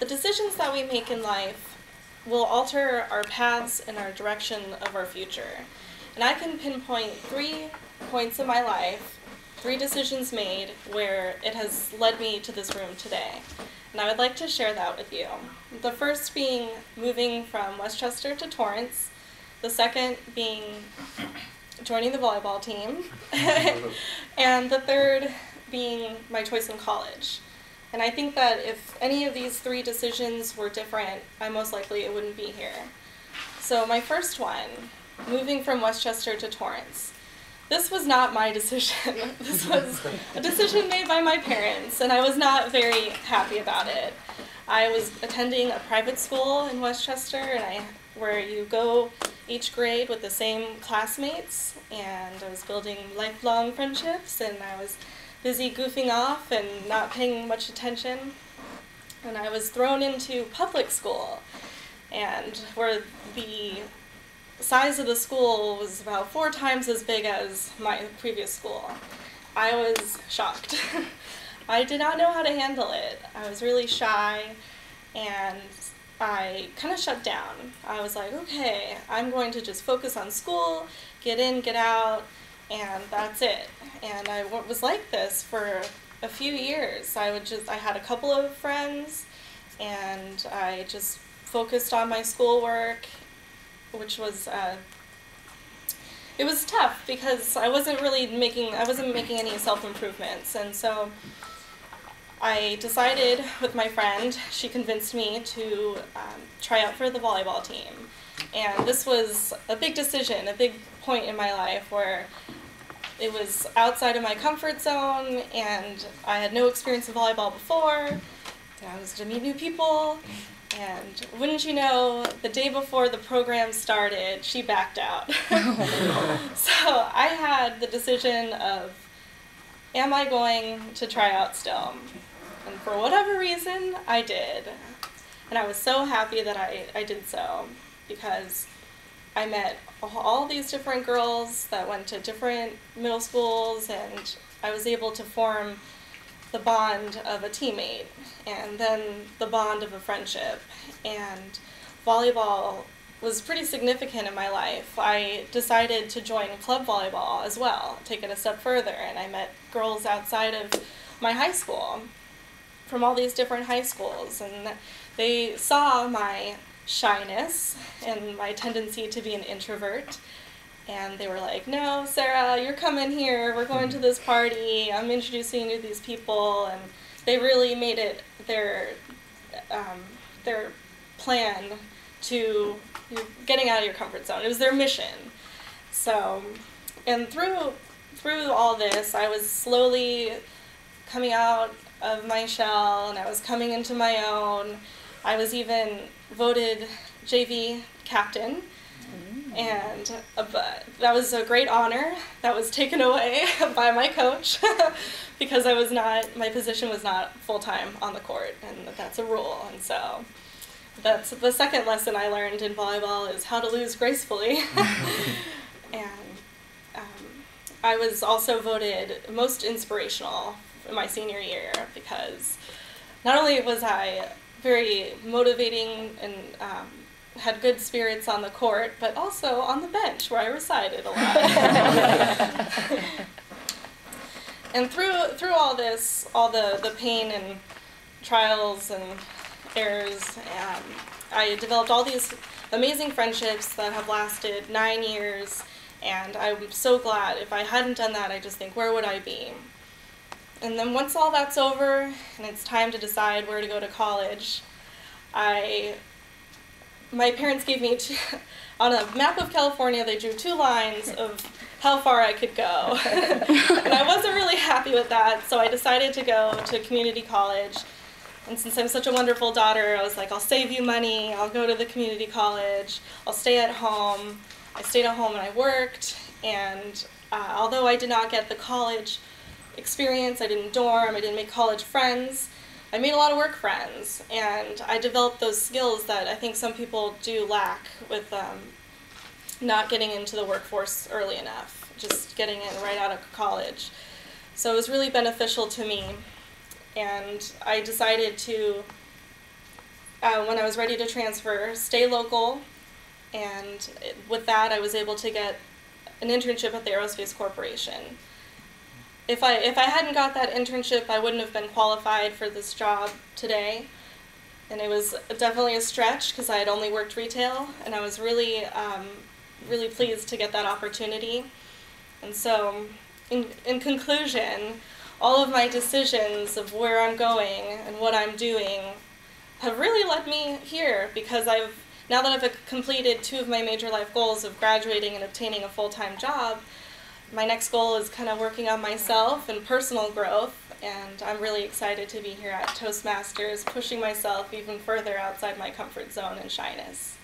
The decisions that we make in life will alter our paths and our direction of our future. And I can pinpoint 3 points in my life, 3 decisions made where it has led me to this room today. And I would like to share that with you. The first being moving from Westchester to Torrance. The second being joining the volleyball team. And the third being my choice in college. And I think that if any of these 3 decisions were different, I most likely wouldn't be here. So my first one, moving from Westchester to Torrance. This was not my decision. This was a decision made by my parents, and I was not very happy about it. I was attending a private school in Westchester, where you go each grade with the same classmates, and I was building lifelong friendships, and I was busy goofing off and not paying much attention. And I was thrown into public school, and where the size of the school was about 4 times as big as my previous school. I was shocked. I did not know how to handle it. I was really shy, and I kind of shut down. I was like, okay, I'm going to just focus on school, get in, get out, and that's it. And I was like this for a few years. I had a couple of friends, and I just focused on my schoolwork, which was, it was tough because I wasn't making any self-improvements. And so I decided with my friend, she convinced me to try out for the volleyball team. And this was a big decision, a big point in my life where it was outside of my comfort zone, and I had no experience in volleyball before, and I was to meet new people. And wouldn't you know, the day before the program started, she backed out. So I had the decision of, am I going to try out still? And for whatever reason, I did. And I was so happy that I did so, because I met all these different girls that went to different middle schools, and I was able to form the bond of a teammate, and then the bond of a friendship. And volleyball was pretty significant in my life. I decided to join club volleyball as well, take it a step further, and I met girls outside of my high school from all these different high schools, and they saw my shyness and my tendency to be an introvert. And they were like, no, Sarah, you're coming here. We're going to this party. I'm introducing you to these people. And they really made it their plan to getting out of your comfort zone. It was their mission. So, and through all this, I was slowly coming out of my shell, and I was coming into my own. I was even voted JV captain. And that was a great honor that was taken away by my coach because my position was not full-time on the court, and that's a rule. And so that's the second lesson I learned in volleyball, is how to lose gracefully. And I was also voted most inspirational in my senior year, because not only was I very motivating and had good spirits on the court, but also on the bench where I recited a lot. And through all this, all the pain and trials and errors, I developed all these amazing friendships that have lasted 9 years, and I'm so glad. If I hadn't done that, I just think, where would I be? And then once all that's over and it's time to decide where to go to college, my parents gave me on a map of California, they drew 2 lines of how far I could go. And I wasn't really happy with that, so I decided to go to community college. And since I'm such a wonderful daughter, I was like, I'll save you money, I'll go to the community college, I'll stay at home. I stayed at home and I worked, and although I did not get the college experience, I didn't dorm, I didn't make college friends, I made a lot of work friends, and I developed those skills that I think some people do lack with not getting into the workforce early enough, just getting in right out of college. So it was really beneficial to me, and I decided to when I was ready to transfer, stay local, and with that I was able to get an internship at the Aerospace Corporation. If I hadn't got that internship, I wouldn't have been qualified for this job today. And it was definitely a stretch because I had only worked retail, and I was really, really pleased to get that opportunity. And so, in conclusion, all of my decisions of where I'm going and what I'm doing have really led me here, because now that I've completed 2 of my major life goals of graduating and obtaining a full-time job, my next goal is kind of working on myself and personal growth, and I'm really excited to be here at Toastmasters, pushing myself even further outside my comfort zone and shyness.